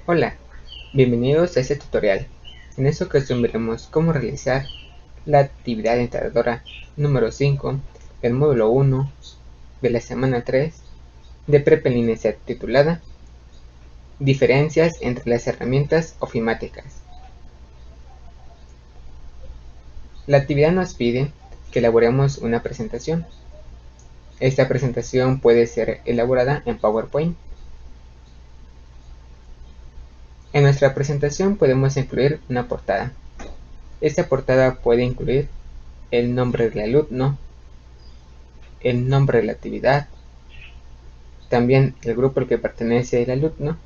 Hola, bienvenidos a este tutorial. En esta ocasión veremos cómo realizar la actividad integradora número 5 del módulo 1 de la semana 3 de Prep en línea C titulada Diferencias entre las herramientas ofimáticas. La actividad nos pide que elaboremos una presentación. Esta presentación puede ser elaborada en PowerPoint. En nuestra presentación podemos incluir una portada. Esta portada puede incluir el nombre del alumno, el nombre de la actividad, también el grupo al que pertenece el alumno,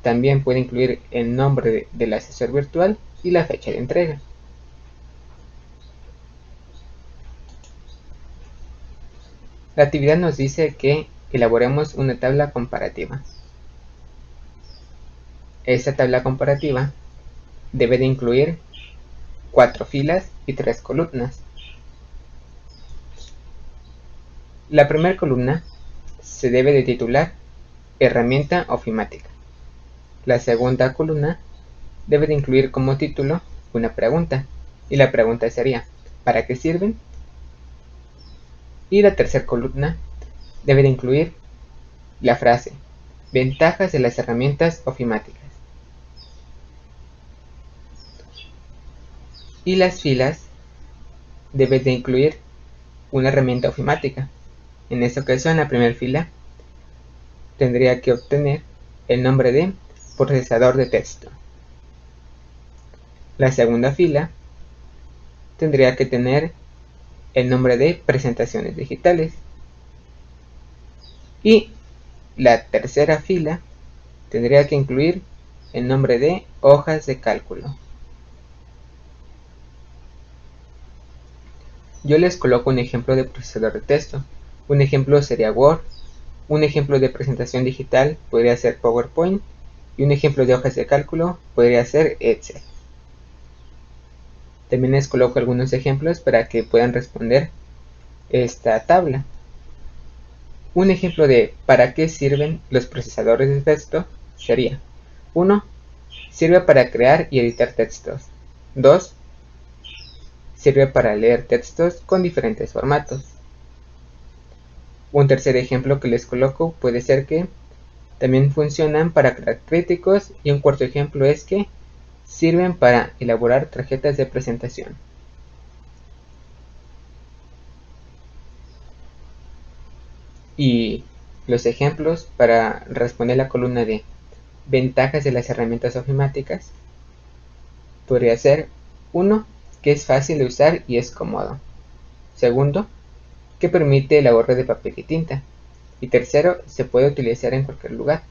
también puede incluir el nombre del asesor virtual y la fecha de entrega. La actividad nos dice que elaboremos una tabla comparativa. Esta tabla comparativa debe de incluir 4 filas y 3 columnas. La primera columna se debe de titular Herramienta ofimática. La segunda columna debe de incluir como título una pregunta, y la pregunta sería ¿para qué sirven? Y la tercera columna debe de incluir la frase Ventajas de las herramientas ofimáticas. Y las filas deben de incluir una herramienta ofimática. En esta ocasión, la primera fila tendría que obtener el nombre de procesador de texto. La segunda fila tendría que tener el nombre de presentaciones digitales. Y la tercera fila tendría que incluir el nombre de hojas de cálculo. Yo les coloco un ejemplo de procesador de texto. Un ejemplo sería Word, un ejemplo de presentación digital podría ser PowerPoint y un ejemplo de hojas de cálculo podría ser Excel. También les coloco algunos ejemplos para que puedan responder esta tabla. Un ejemplo de ¿para qué sirven los procesadores de texto? Sería 1. Sirve para crear y editar textos. 2. Sirve para leer textos con diferentes formatos. Un tercer ejemplo que les coloco puede ser que también funcionan para crear críticos, y un cuarto ejemplo es que sirven para elaborar tarjetas de presentación. Y los ejemplos para responder la columna de ventajas de las herramientas ofimáticas podría ser 1. Que es fácil de usar y es cómodo. Segundo, que permite el ahorro de papel y tinta. Y tercero, se puede utilizar en cualquier lugar.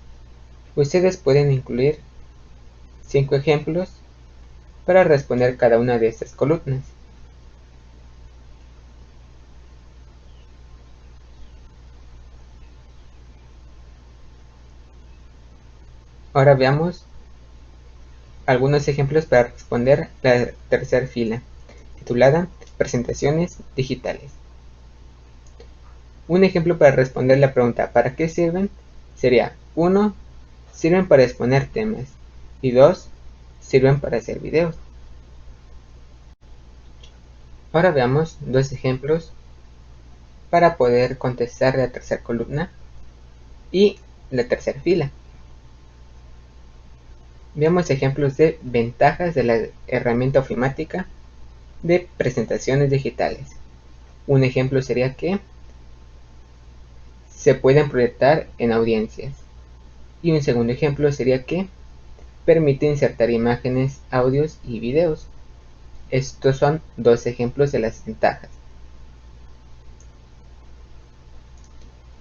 Ustedes pueden incluir 5 ejemplos para responder cada una de estas columnas. Ahora veamos algunos ejemplos para responder la tercera fila, titulada Presentaciones digitales. Un ejemplo para responder la pregunta ¿para qué sirven? Sería 1. Sirven para exponer temas. Y 2. Sirven para hacer videos. Ahora veamos dos ejemplos para poder contestar la tercera columna y la tercera fila. Veamos ejemplos de ventajas de la herramienta ofimática de presentaciones digitales. Un ejemplo sería que se pueden proyectar en audiencias. Y un segundo ejemplo sería que permite insertar imágenes, audios y videos. Estos son dos ejemplos de las ventajas.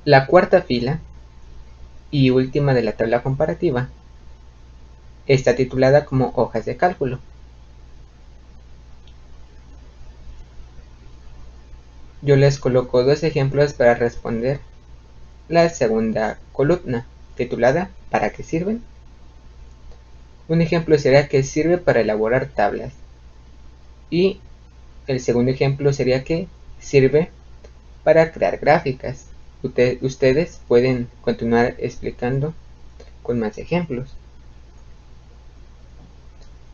La cuarta fila y última de la tabla comparativa está titulada como hojas de cálculo. Yo les coloco dos ejemplos para responder la segunda columna, titulada ¿para qué sirven? Un ejemplo sería que sirve para elaborar tablas. Y el segundo ejemplo sería que sirve para crear gráficas. Ustedes pueden continuar explicando con más ejemplos.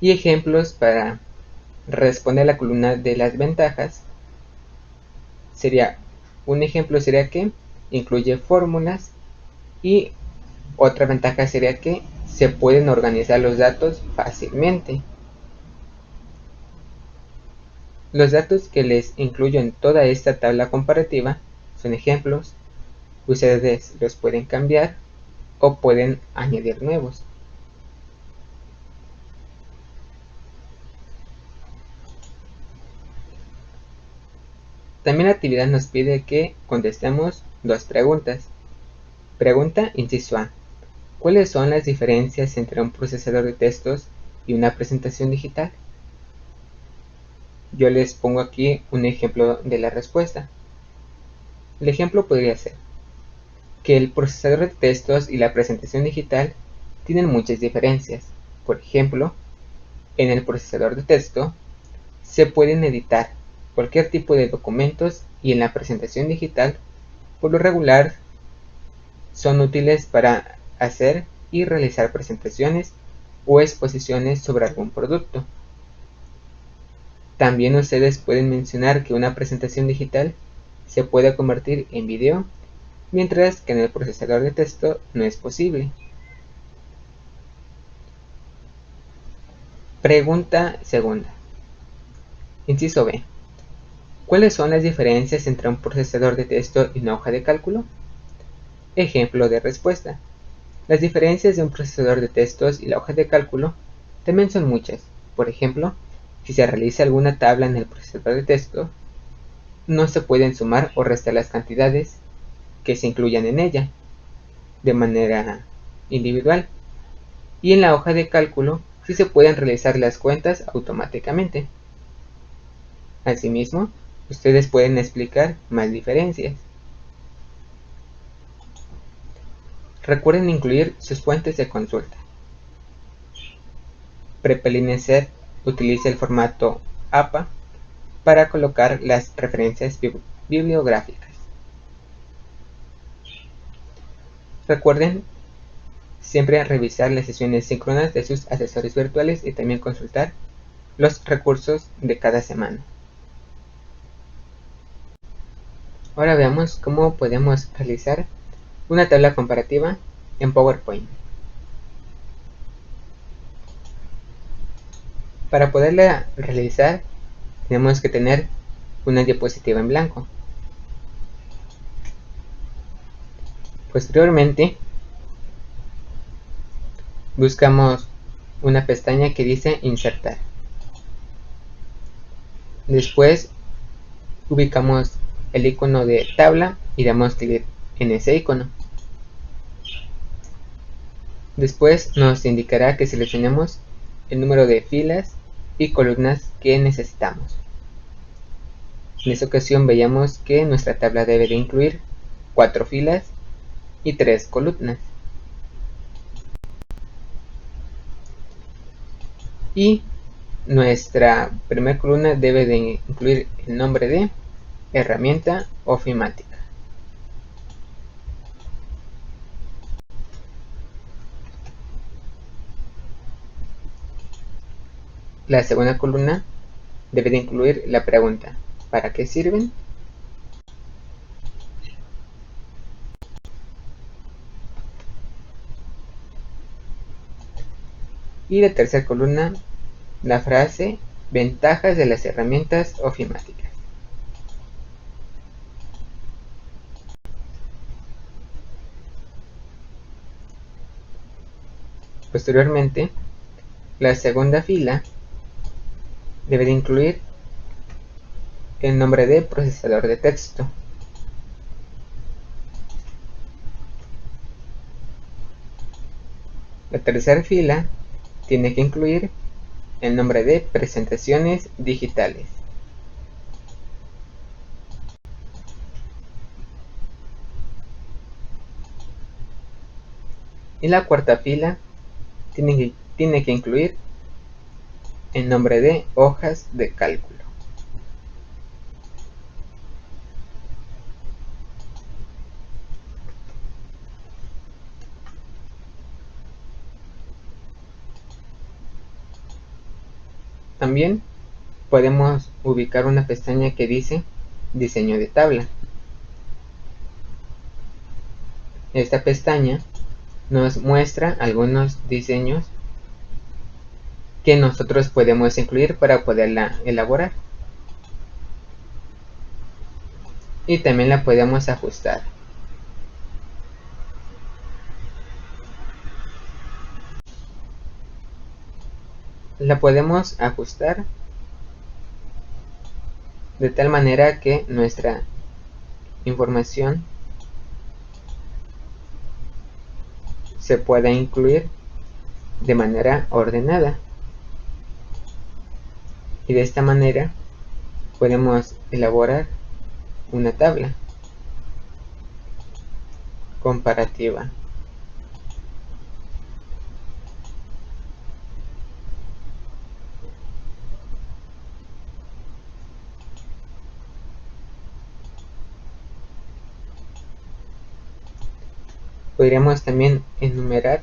Y ejemplos para responder a la columna de las ventajas sería, un ejemplo sería que incluye fórmulas, y otra ventaja sería que se pueden organizar los datos fácilmente. Los datos que les incluyo en toda esta tabla comparativa son ejemplos. Ustedes los pueden cambiar o pueden añadir nuevos. También la actividad nos pide que contestemos dos preguntas. Pregunta inciso A. ¿Cuáles son las diferencias entre un procesador de textos y una presentación digital? Yo les pongo aquí un ejemplo de la respuesta. El ejemplo podría ser que el procesador de textos y la presentación digital tienen muchas diferencias. Por ejemplo, en el procesador de texto se pueden editar cualquier tipo de documentos, y en la presentación digital, por lo regular, son útiles para hacer y realizar presentaciones o exposiciones sobre algún producto. También ustedes pueden mencionar que una presentación digital se puede convertir en video, mientras que en el procesador de texto no es posible. Pregunta segunda. Inciso B. ¿Cuáles son las diferencias entre un procesador de texto y una hoja de cálculo? Ejemplo de respuesta. Las diferencias de un procesador de textos y la hoja de cálculo también son muchas. Por ejemplo, si se realiza alguna tabla en el procesador de texto, no se pueden sumar o restar las cantidades que se incluyan en ella de manera individual, y en la hoja de cálculo sí se pueden realizar las cuentas automáticamente. Asimismo, ustedes pueden explicar más diferencias. Recuerden incluir sus fuentes de consulta. Prepelinecer utiliza el formato APA para colocar las referencias bibliográficas. Recuerden siempre revisar las sesiones síncronas de sus asesores virtuales y también consultar los recursos de cada semana. Ahora veamos cómo podemos realizar una tabla comparativa en PowerPoint. Para poderla realizar, tenemos que tener una diapositiva en blanco. Posteriormente, buscamos una pestaña que dice Insertar. Después, ubicamos el icono de tabla y damos clic en ese icono. Después nos indicará que seleccionemos el número de filas y columnas que necesitamos. En esta ocasión veíamos que nuestra tabla debe de incluir 4 filas y 3 columnas. Y nuestra primera columna debe de incluir el nombre de herramienta ofimática. La segunda columna debe de incluir la pregunta: ¿para qué sirven? Y la tercera columna, la frase: ventajas de las herramientas ofimáticas. Posteriormente, la segunda fila debe de incluir el nombre de procesador de texto. La tercera fila tiene que incluir el nombre de presentaciones digitales. Y la cuarta fila tiene que incluir el nombre de hojas de cálculo. También podemos ubicar una pestaña que dice diseño de tabla. Esta pestaña nos muestra algunos diseños que nosotros podemos incluir para poderla elaborar, y también la podemos ajustar. La podemos ajustar de tal manera que nuestra información se pueda incluir de manera ordenada, y de esta manera podemos elaborar una tabla comparativa. Podríamos también enumerar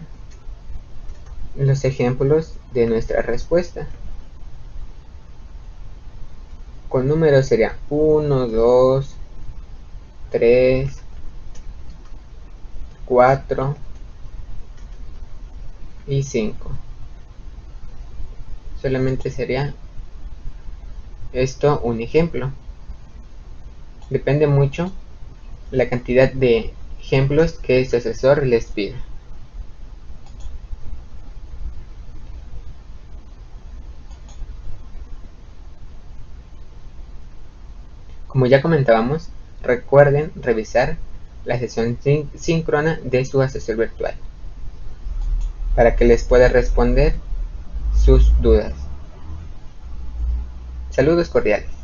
los ejemplos de nuestra respuesta. Con números sería 1, 2, 3, 4 y 5. Solamente sería esto un ejemplo. Depende mucho la cantidad de ejemplos que su asesor les pida. Como ya comentábamos, recuerden revisar la sesión síncrona de su asesor virtual para que les pueda responder sus dudas. Saludos cordiales.